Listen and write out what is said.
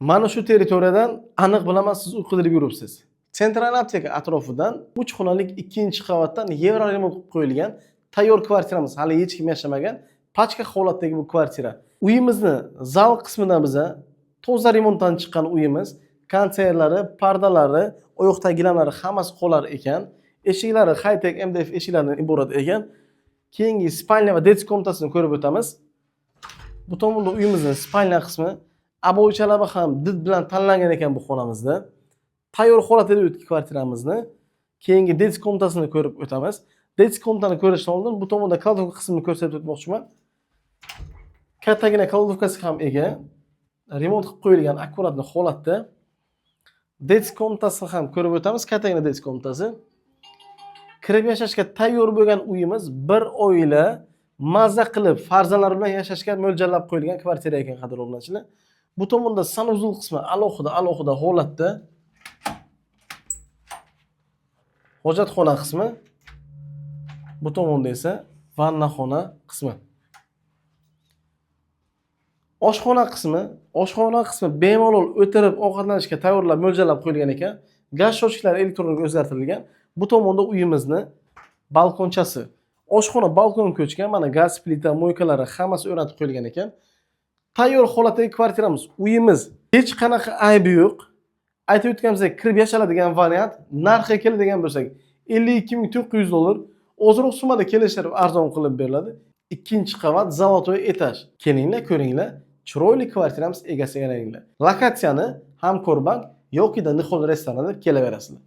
Mana shu territoriyadan aniq bilaman siz u qidirib yuribsiz. Sentral apteka atrofidan 3 xonalik 2-qavatdan yevro remont qilib qo'yilgan tayyor kvartiramiz. Hali hech kim yashamagan pachka holatdagi bu kvartira. Uyimizni zal qismidan biza toza remontdan chiqqan uyimiz, konserlari, pardalari, oyoqdagi gilamlari hammasi qo'lar ekan. Eshiklari high-tech MDF eshiklardan iborat ekan. Keyingi spalnya va dets komnatasini ko'rib o'tamiz. Bu tomonda uyimizning spalnya qismi, aboychalari ham did bilan tanlangan ekan bu xonamizda. Tayyor holatda o'tgan kvartiramizni. Keyingi dets komnatasini ko'rib o'tamiz. Dets komnatani ko'rishdan oldin bu tomonda kladovka qismini ko'rsatib o'tmoqchiman. Kattagina kladovkasi ham ega. Remont qilib qo'yilgan akkuratli holatda. Dets komnatasini ham ko'rib o'tamiz. Kattagina dets komnatasi. Kirib yashashga tayyor bo'lgan uyimiz bir oila mazza qilib farzandlar bilan yashashga mo'ljallab qo'yilgan kvartira ekan, qadrli obunachilar. Bu tomonda sanuzul qismi alohida holatda. Hojatxona qismi. Bu tomonda esa vannaxona qismi. Oshxona qismi bemalol o'tirib ovqatlanishga tayyorlab mo'ljallab qo'yilgan ekan. Gaz shochkalari elektronik o'zgartirilgan. Bu tomonda uyimizni balkonchasi. Oshxona balkon ko'chgan, mana gaz plita, moykalari hammasi o'rnatib qo'yilgan ekan. Tayyor holatdagi kvartiramiz. Uyimiz hech qanaqa aybi yo'q. Aytib o'tganimizdek, kirib yashaladigan variant, narxi keladigan bo'lsak, $52,900. Ozroq summada kelishtirib arzon qilib beriladi. 2-qavat zavotoy etaj. Kelinglar, ko'ringlar. Chiroyli kvartiramiz egasiga aylaninglar. Lokatsiyani Hamkorbank yoki Nihol restoranida kelaverasizlar.